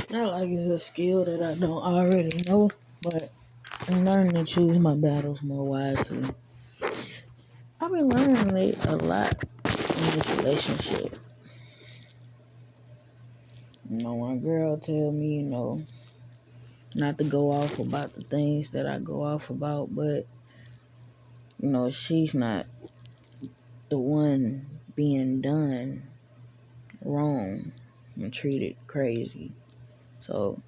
Not like it's a skill that I don't already know, but I'm learning to choose my battles more wisely. I've been learning it a lot in this relationship. My girl tell me, not to go off about the things that I go off about, but she's not the one being done wrong and treated crazy. So,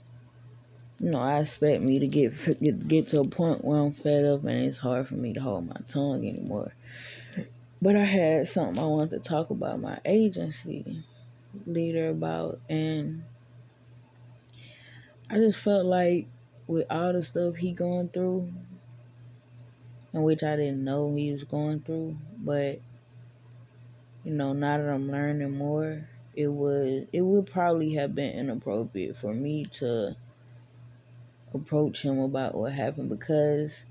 I expect me to get to a point where I'm fed up and it's hard for me to hold my tongue anymore. But I had something I wanted to talk about my agency leader about, and I just felt like with all the stuff he going through, in which I didn't know he was going through, but now that I'm learning more, it would probably have been inappropriate for me to approach him about what happened, because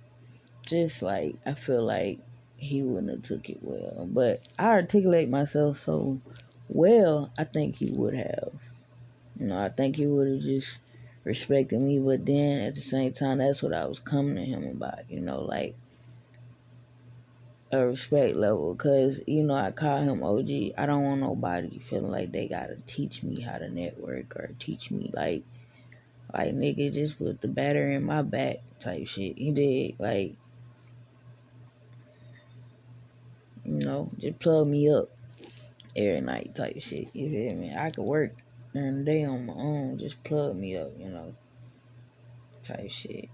just like I feel like he wouldn't have took it well. But I articulate myself so well, I think he would have. I think he would have just respected me, but then at the same time, that's what I was coming to him about, like a respect level, because, I call him OG. I don't want nobody feeling like they gotta teach me how to network or teach me, like nigga, just put the battery in my back type shit. He did, like, just plug me up every night type shit. You feel me? I could work during the day on my own. Just plug me up, type shit.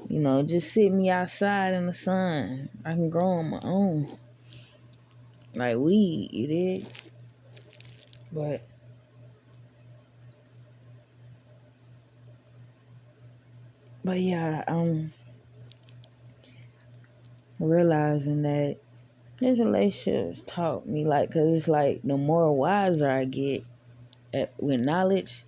Just sit me outside in the sun. I can grow on my own. Like weed, you did. But yeah, I'm realizing that this relationship has taught me, like, cause it's like the more wiser I get with knowledge,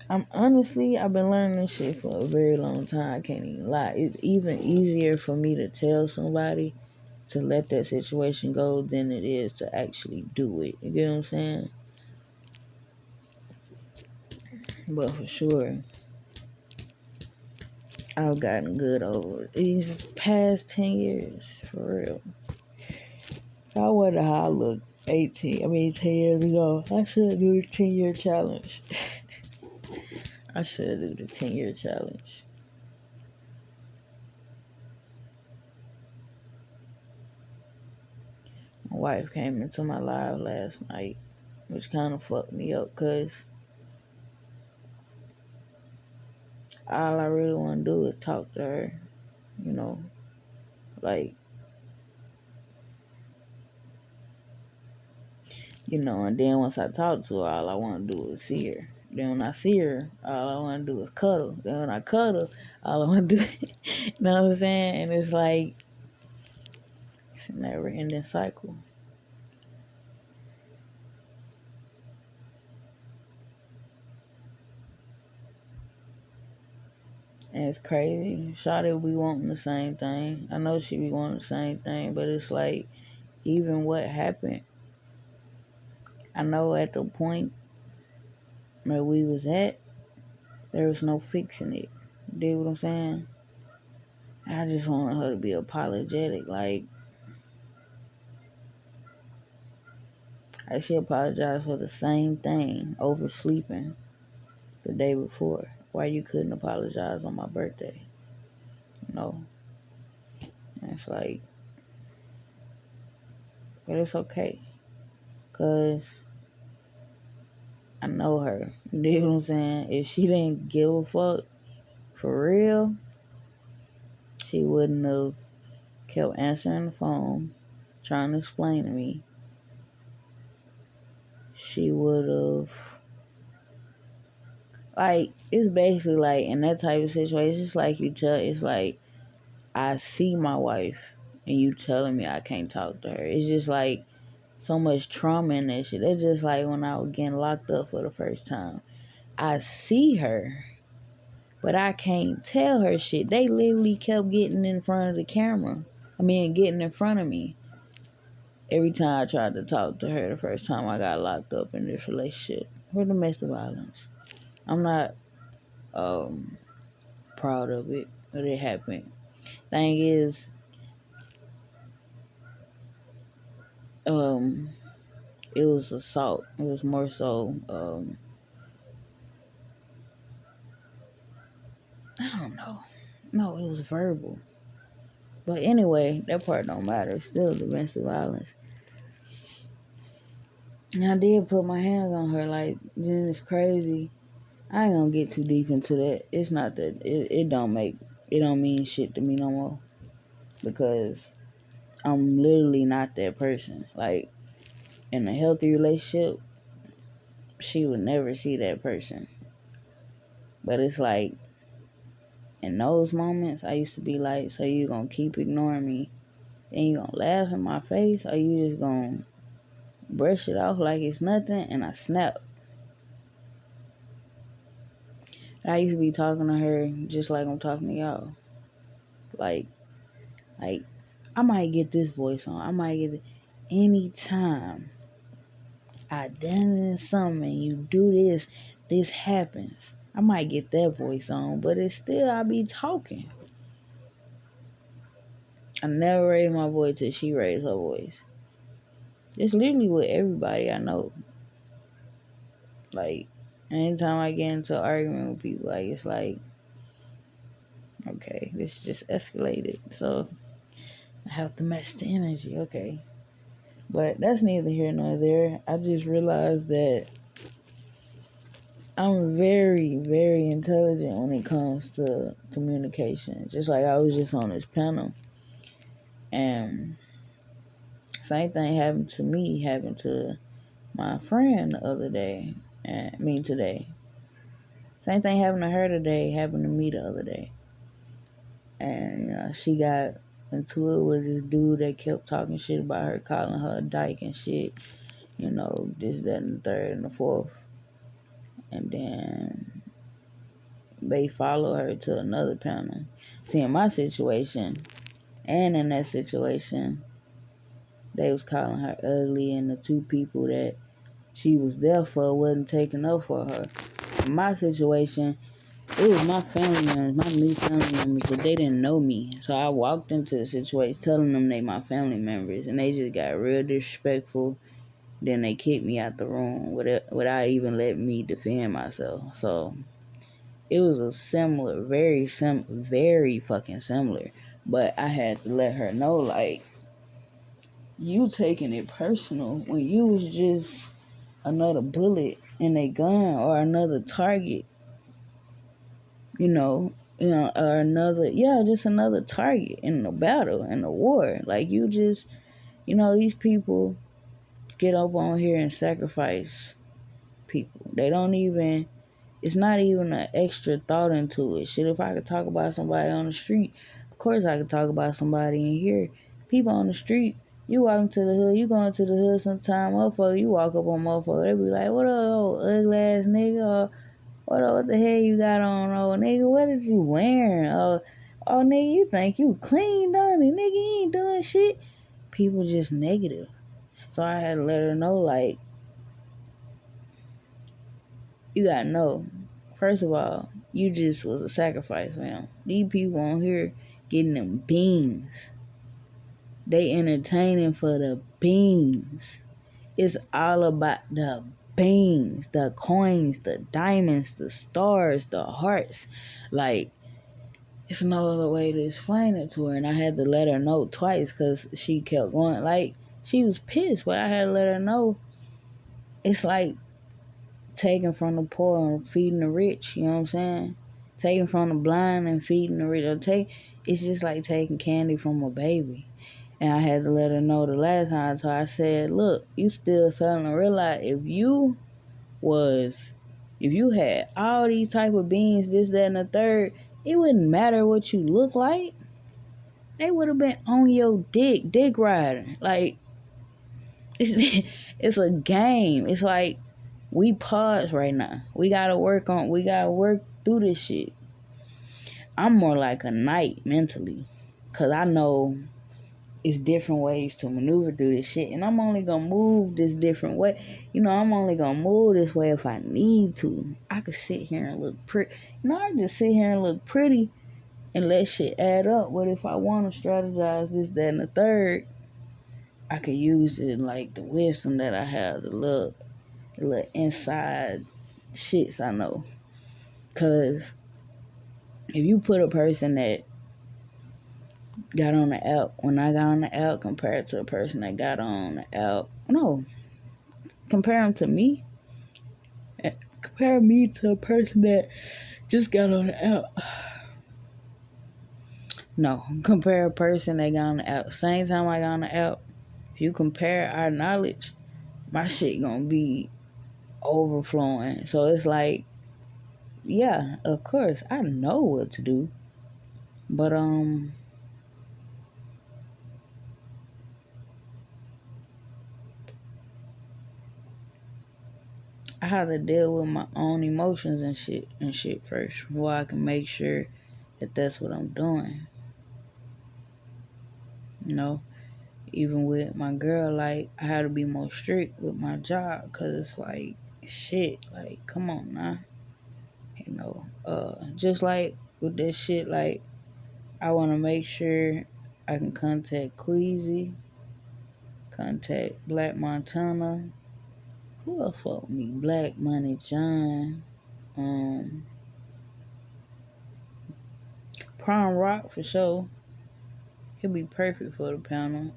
I've been learning this shit for a very long time. I can't even lie. It's even easier for me to tell somebody to let that situation go than it is to actually do it. You get what I'm saying? But for sure, I've gotten good over these past 10 years, for real. I wonder how I looked 10 years ago. I should do the 10-year challenge. I should do the 10-year challenge. My wife came into my live last night, which kind of fucked me up, because all I really want to do is talk to her, like, and then once I talk to her, all I want to do is see her. Then when I see her, all I want to do is cuddle. Then when I cuddle, all I want to do, you know what I'm saying? And it's like, it's a never ending cycle. And it's crazy. Shawty will be wanting the same thing. I know she be wanting the same thing, but it's like, even what happened, I know at the point where we was at, there was no fixing it. You dig what I'm saying? I just wanted her to be apologetic. Like, she apologized for the same thing, oversleeping the day before. Why you couldn't apologize on my birthday? And it's like, but it's okay, cause I know her. You dig what I'm saying? If she didn't give a fuck for real, she wouldn't have kept answering the phone, trying to explain to me. She would have, like, it's basically like in that type of situation, it's like it's like I see my wife and you telling me I can't talk to her. It's just like so much trauma in that shit. It's just like when I was getting locked up for the first time. I see her, but I can't tell her shit. They literally kept getting in front of the camera. Getting in front of me. Every time I tried to talk to her the first time I got locked up in this relationship. for domestic violence. I'm not proud of it, but it happened. Thing is, um, it was assault. It was more so, I don't know. No, it was verbal. But anyway, that part don't matter. It's still domestic violence. And I did put my hands on her. Like, then it's crazy. I ain't gonna get too deep into that. It's not that it don't mean shit to me no more. Because I'm literally not that person. Like, in a healthy relationship, she would never see that person. But it's like, in those moments, I used to be like, so you gonna keep ignoring me? Then you gonna laugh in my face? Or you just gonna brush it off like it's nothing? And I snap. I used to be talking to her just like I'm talking to y'all. Like, I might get this voice on. I might get it. Anytime I done something and you do this happens. I might get that voice on, but it's still I be talking. I never raised my voice till she raised her voice. It's literally with everybody I know. Like, anytime I get into an argument with people, like, it's like, okay, this just escalated. So I have to match the energy. Okay. But that's neither here nor there. I just realized that I'm very, very intelligent when it comes to communication. Just like I was just on this panel. And same thing happened to me, happened to my friend the other day. Today. Same thing happened to her today, happened to me the other day. And she got into it with this dude that kept talking shit about her, calling her a dyke and shit. This, that, and the third and the fourth. And then they follow her to another panel. See, in my situation, and in that situation, they was calling her ugly, and the two people that she was there for wasn't taking up for her. In my situation, it was my family members, my new family members, but they didn't know me. So I walked into the situation telling them they my family members, and they just got real disrespectful. Then they kicked me out the room without even letting me defend myself. So it was a similar, very fucking similar. But I had to let her know, like, you taking it personal when you was just another bullet in a gun or another target, or just another target in the battle, in the war. Like, you just, these people get up on here and sacrifice people. They don't even, it's not even an extra thought into it. Shit, if I could talk about somebody on the street, of course I could talk about somebody in here. People on the street, you walking to the hood, you going to the hood sometime, motherfucker, you walk up on motherfucker, they be like, what up, old ugly ass nigga, or what the hell you got on, old nigga, what is you wearing, oh nigga, you think you clean, don't you, nigga, you ain't doing shit. People just negative. So I had to let her know, like, you gotta know, first of all, you just was a sacrifice, man. These people on here getting them beans. They entertaining for the beans. It's all about the beans, the coins, the diamonds, the stars, the hearts. Like, it's no other way to explain it to her. And I had to let her know twice because she kept going. Like, she was pissed, but I had to let her know it's like taking from the poor and feeding the rich, you know what I'm saying? Taking from the blind and feeding the rich. It's just like taking candy from a baby. And I had to let her know the last time, so I said, look, you still failing to realize if you had all these type of beings, this, that, and the third, it wouldn't matter what you look like. They would have been on your dick riding. Like, it's a game. It's like, we pause right now. We gotta work through this shit. I'm more like a knight mentally. Cause I know it's different ways to maneuver through this shit, and I'm only gonna move this different way. I'm only gonna move this way if I need to. I could sit here and look pretty. I just sit here and look pretty and let shit add up. But if I want to strategize this, that, and the third, I could use it like the wisdom that I have, the little inside shits I know. Cause if you put a person that got on the app when I got on the app compared to a person that got on the app, no, compare them to me. Compare me to a person that just got on the app. No, compare a person that got on the app. Same time I got on the app. If you compare our knowledge, my shit gonna be overflowing. So it's like, yeah, of course, I know what to do. But I have to deal with my own emotions and shit first before I can make sure that that's what I'm doing. Even with my girl, like, I had to be more strict with my job because it's like, shit, like, come on now. Just like with this shit, like, I want to make sure I can contact Queasy, contact Black Montana. Who else fuck me? Black Money John. Prime Rock for sure. He'll be perfect for the panel.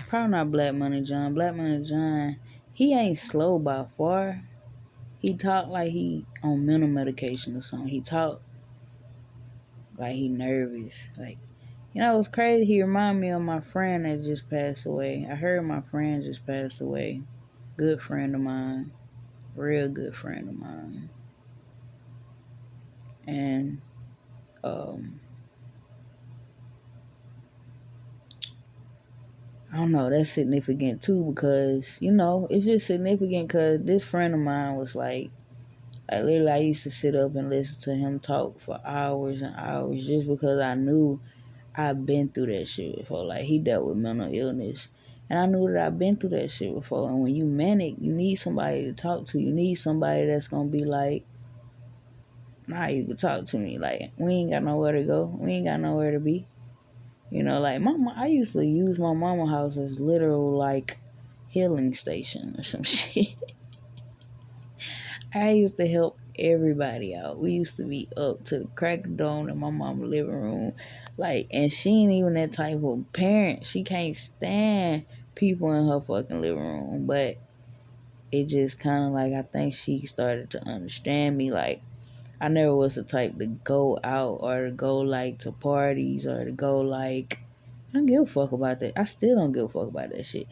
Probably not Black Money John. Black Money John, he ain't slow by far. He talk like he on mental medication or something. He talk like he nervous. Like, it's crazy. He remind me of my friend that just passed away. I heard my friend just passed away. Good friend of mine. Real good friend of mine. And I don't know, that's significant too because, it's just significant because this friend of mine was like literally I used to sit up and listen to him talk for hours and hours just because I knew I've been through that shit before. Like, he dealt with mental illness. And I knew that I've been through that shit before. And when you manic, you need somebody to talk to. You need somebody that's going to be like, nah, you can talk to me. Like, we ain't got nowhere to go. We ain't got nowhere to be. Like, I used to use my mama house as literal, like, healing station or some shit. I used to help everybody out. We used to be up to the crack of dawn in my mama's living room. Like, and she ain't even that type of parent. She can't stand people in her fucking living room. But it just kind of like, I think she started to understand me. Like, I never was the type to go out or to go, like, to parties or to go, like, I don't give a fuck about that. I still don't give a fuck about that shit.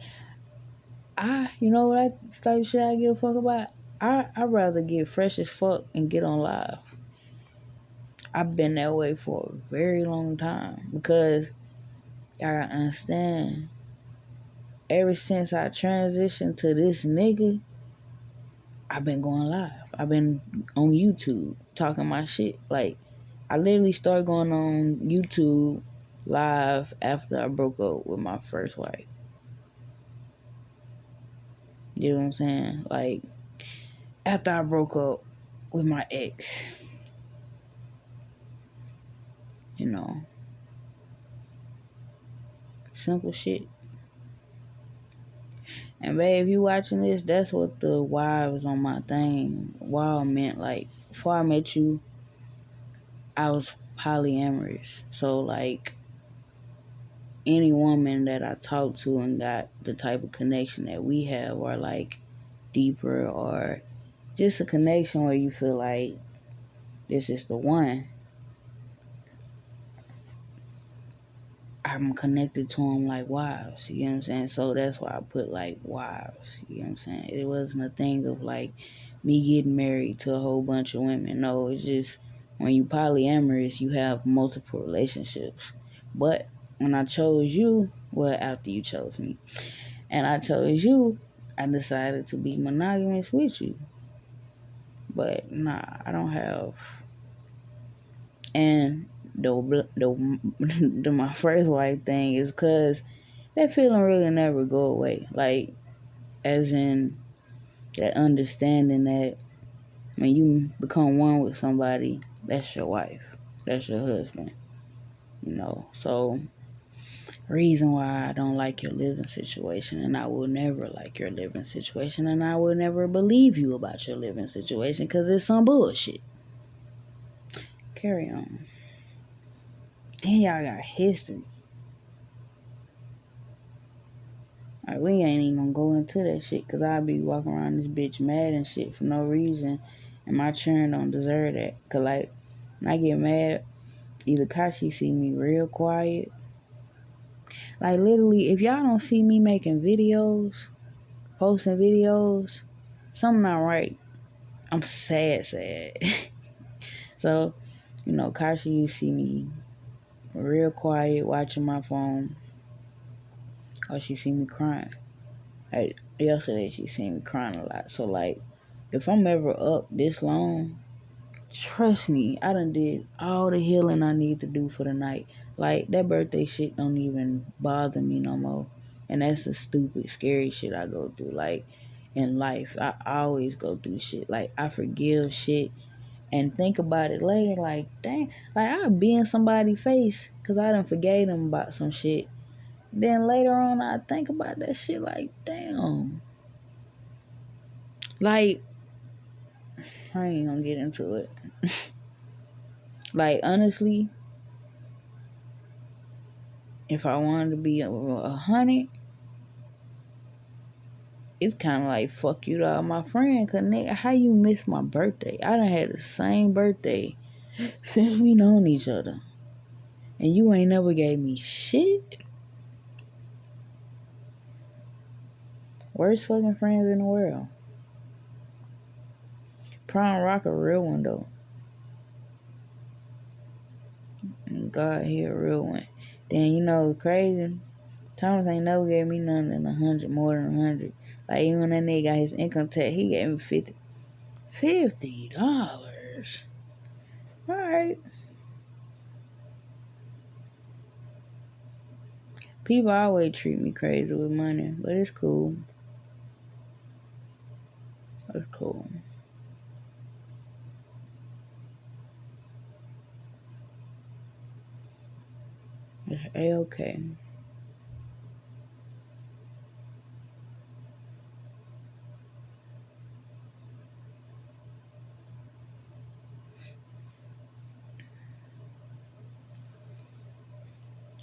You know what type of shit I give a fuck about? I'd rather get fresh as fuck and get on live. I've been that way for a very long time because I understand ever since I transitioned to this nigga, I've been going live. I've been on YouTube talking my shit. Like, I literally started going on YouTube live after I broke up with my first wife. You know what I'm saying? Like, after I broke up with my ex. Simple shit. And babe, if you watching this, that's what the why was on my thing. Why meant, like, before I met you, I was polyamorous. So, like, any woman that I talked to and got the type of connection that we have, or like deeper, or just a connection where you feel like this is the one, I'm connected to them like wives, you know what I'm saying? So that's why I put like wives, you know what I'm saying? It wasn't a thing of like me getting married to a whole bunch of women. No, it's just when you polyamorous, you have multiple relationships. But when I chose you, well, after you chose me, and I chose you, I decided to be monogamous with you. But nah, I don't have. And my first wife thing is because that feeling really never go away. Like, as in that understanding that when you become one with somebody, that's your wife, that's your husband, So, reason why I don't like your living situation, and I will never like your living situation, and I will never believe you about your living situation because it's some bullshit. Carry on. Then y'all got history. Like, we ain't even gonna go into that shit because I'll be walking around this bitch mad and shit for no reason, and my children don't deserve that. Because, like, when I get mad, either Kashi see me real quiet. Like, literally, if y'all don't see me making videos, posting videos, something not right. I'm sad. So, Kashi, you see me real quiet watching my phone, or she see me crying. Like, yesterday, she seen me crying a lot. So, like, if I'm ever up this long, trust me, I done did all the healing I need to do for the night. Like, that birthday shit don't even bother me no more. And that's the stupid, scary shit I go through. Like, in life, I always go through shit. Like, I forgive shit and think about it later. Like, dang, like, I'll be in somebody's face because I done forgave them about some shit. Then later on, I think about that shit like, damn. Like, I ain't gonna get into it. Like, honestly, if I wanted to be 100, it's kind of like, fuck you to all my friends. Cause nigga, how you miss my birthday? I done had the same birthday since we known each other. And you ain't never gave me shit. Worst fucking friends in the world. Prime Rock a real one though. God, he a real one. Then crazy. Thomas ain't never gave me nothing than 100, more than 100. Like, even when that nigga got his income tax, he gave me $50. Alright. People always treat me crazy with money, but it's cool. It's cool. It's A-okay.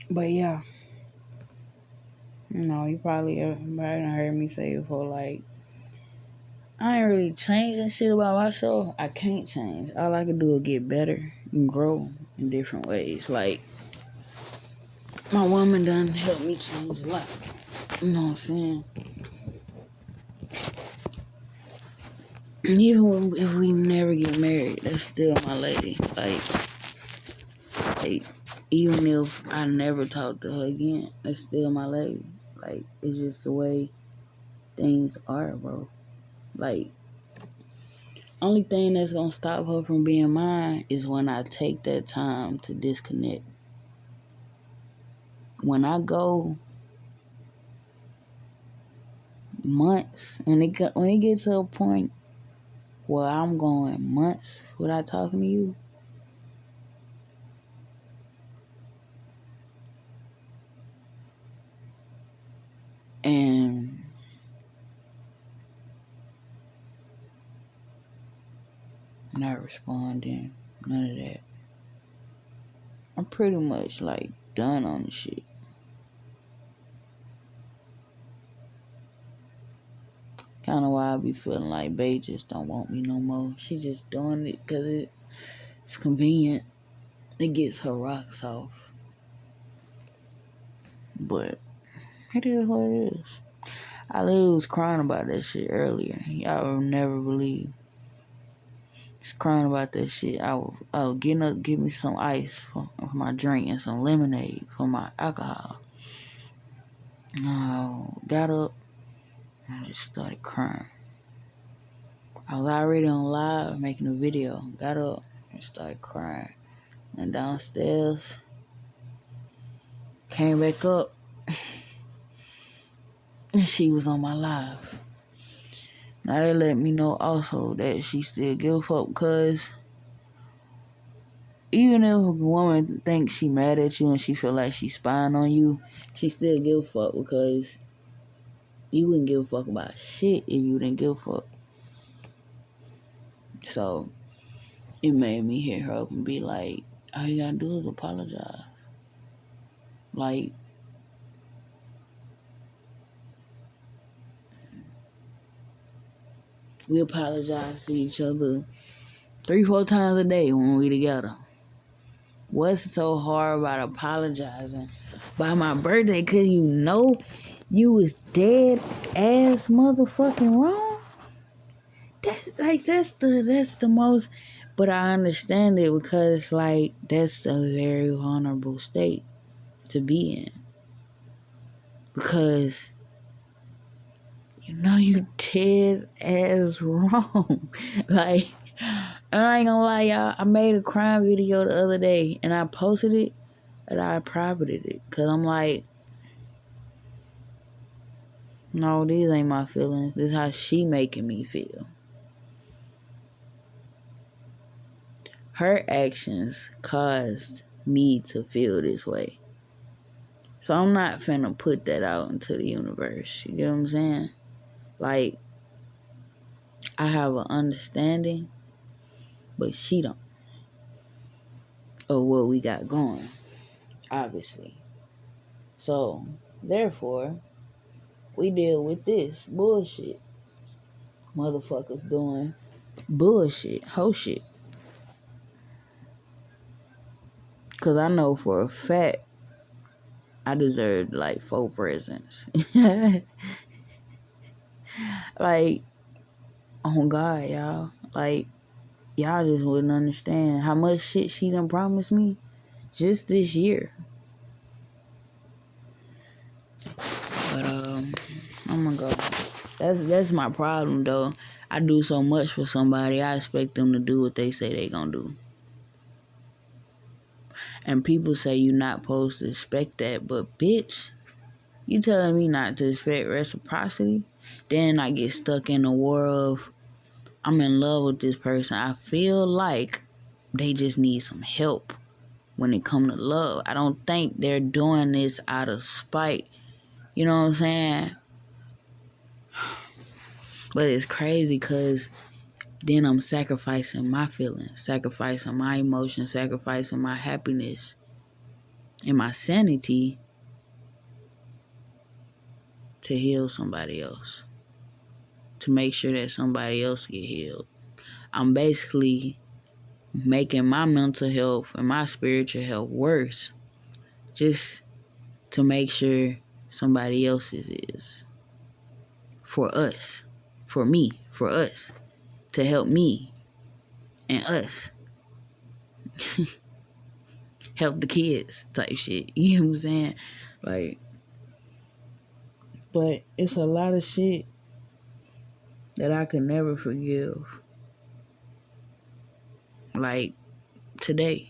But yeah. You probably heard me say before, like, I ain't really changing shit about myself. I can't change. All I can do is get better and grow in different ways. Like, my woman done helped me change a lot. You know what I'm saying? And even if we never get married, that's still my lady. Like, even if I never talk to her again, that's still my lady. Like, it's just the way things are, bro. Like, only thing that's gonna stop her from being mine is when I take that time to disconnect. When I go months, when it gets to a point where I'm going months without talking to you, and not responding, none of that, I'm pretty much like done on the shit. Kind of why I be feeling like Bae just don't want me no more. She just doing it because it's convenient. It gets her rocks off. But it is what it is. I literally was crying about that shit earlier. Y'all will never believe. Just crying about that shit. I was getting up to give me some ice for my drink and some lemonade for my alcohol. I got up and I just started crying. I was already on live making a video. Got up and started crying. Went downstairs, came back up, and she was on my live. Now they let me know also that she still give a fuck, because even if a woman thinks she mad at you and she feel like she's spying on you, she still give a fuck, because you wouldn't give a fuck about shit if you didn't give a fuck. So it made me hit her up and be like, all you gotta do is apologize. Like, we apologize to each other 3-4 times a day when we together. What's so hard about apologizing by my birthday? Cause you know you was dead ass motherfucking wrong. That's the most. But I understand it, because like that's a very vulnerable state to be in, because you know you dead ass wrong. Like, I ain't gonna lie, y'all. I made a crime video the other day and I posted it and I privated it, because I'm like, no, these ain't my feelings. This is how she making me feel. Her actions caused me to feel this way. So I'm not finna put that out into the universe. You get what I'm saying? Like, I have an understanding, but she don't, of what we got going, obviously. So, therefore, we deal with this bullshit. Motherfuckers doing bullshit, whole shit. Because I know for a fact I deserved like 4 presents. Like, oh God, y'all. Like, y'all just wouldn't understand how much shit she done promised me just this year. But I'm gonna go. That's my problem though. I do so much for somebody, I expect them to do what they say they gonna do. And people say you're not supposed to expect that, but bitch, you telling me not to expect reciprocity? Then I get stuck in the world of, I'm in love with this person. I feel like they just need some help when it come to love. I don't think they're doing this out of spite. You know what I'm saying? But it's crazy, because then I'm sacrificing my feelings, sacrificing my emotions, sacrificing my happiness and my sanity to heal somebody else, to make sure that somebody else get healed. I'm basically making my mental health and my spiritual health worse just to make sure somebody else's is. For us. For me. For us. To help me and us. Help the kids type shit. You know what I'm saying? Like, but it's a lot of shit that I could never forgive. Like, today.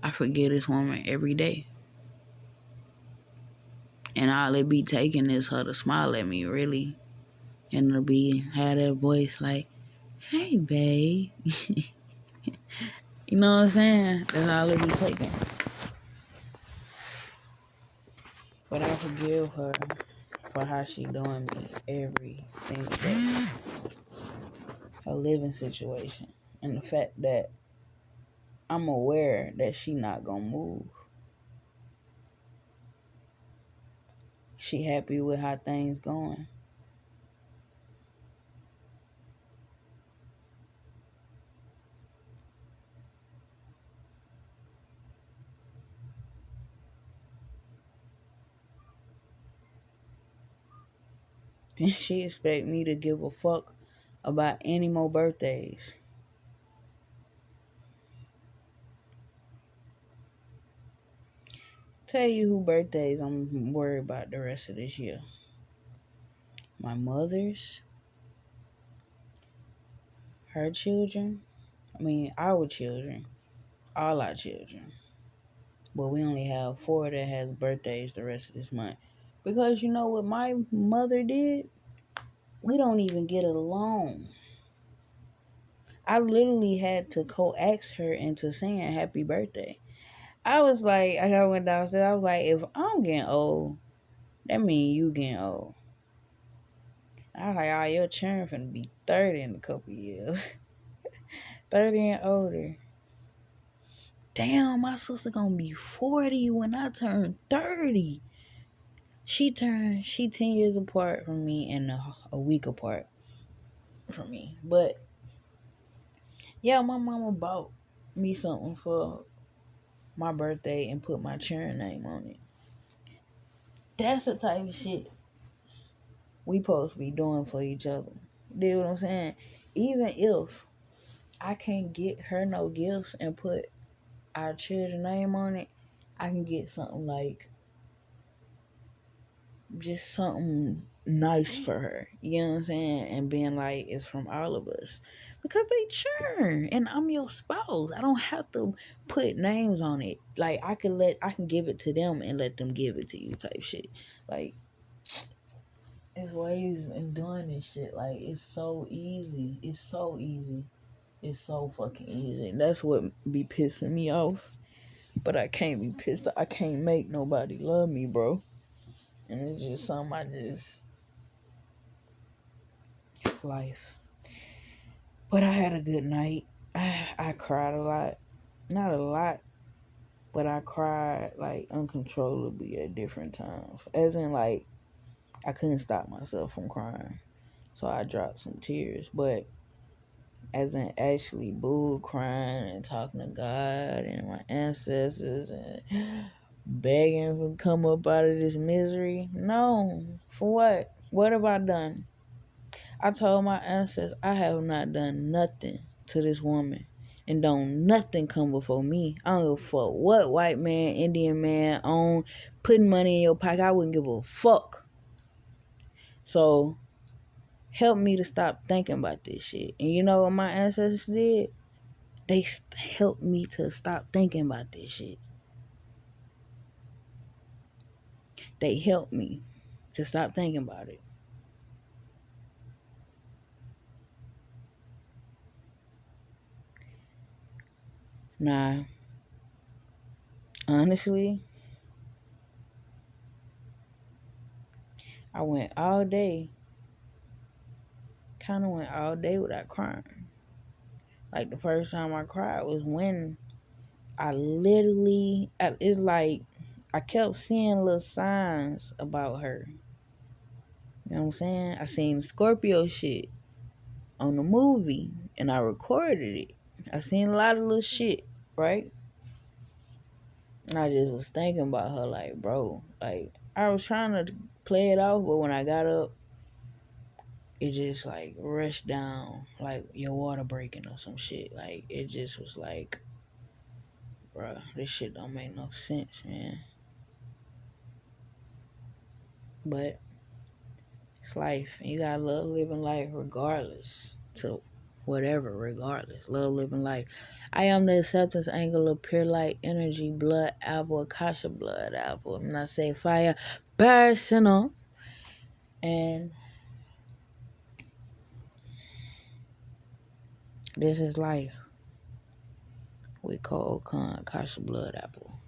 I forgive this woman every day. And all it be taking is her to smile at me, really. And to be, have that voice like, hey, babe. You know what I'm saying? That's all it be taking. But I forgive her for how she doing me every single day. Her living situation. And the fact that I'm aware that she not gonna move. She happy with how things going. And she expect me to give a fuck about any more birthdays. Tell you who birthdays I'm worried about the rest of this year. My mother's, her children, our children, all our children. But we only have 4 that has birthdays the rest of this month. Because you know what my mother did? We don't even get along. I literally had to coax her into saying happy birthday. I was like, I went downstairs. I was like, if I'm getting old, that means you getting old. I was like, oh, your children finna be 30 in a couple years. 30 and older. Damn, my sister gonna be 40 when I turn 30. She 10 years apart from me and a week apart from me. But yeah, my mama bought me something for my birthday and put my children name on it. That's the type of shit we supposed to be doing for each other. You know what I'm saying? Even if I can't get her no gifts and put our children's name on it, I can get something like just something nice for her. You know what I'm saying? And being like, it's from all of us. Because they churn and I'm your spouse. I don't have to put names on it. Like I can give it to them and let them give it to you type shit. Like there's ways in doing this shit. Like it's so easy. It's so easy. It's so fucking easy. And that's what be pissing me off. But I can't be pissed. I can't make nobody love me, bro. And it's just something it's life. But I had a good night. I cried a lot. Not a lot, but I cried like uncontrollably at different times. As in like I couldn't stop myself from crying. So I dropped some tears. But as in actually boo crying and talking to God and my ancestors and begging to come up out of this misery. No. For what? What have I done? I told my ancestors I have not done nothing to this woman. And don't nothing come before me. I don't give a fuck what white man, Indian man own, putting money in your pocket. I wouldn't give a fuck. So help me to stop thinking about this shit. And you know what my ancestors did? They helped me to stop thinking about this shit. They helped me to stop thinking about it. Nah, honestly, I went all day, kind of went all day without crying. Like the first time I cried was when it's like I kept seeing little signs about her. You know what I'm saying? I seen Scorpio shit on the movie and I recorded it. I seen a lot of little shit, right? And I just was thinking about her like, bro, like I was trying to play it off, but when I got up, it just like rushed down like your water breaking or some shit. Like it just was like, bruh, this shit don't make no sense, man. But it's life. And you gotta love living life regardless. To whatever, regardless. Love living life. I am the acceptance angle of pure light energy, blood apple, Akasha blood apple. I'm not saying fire personal. And this is life. We call Okan Akasha blood apple.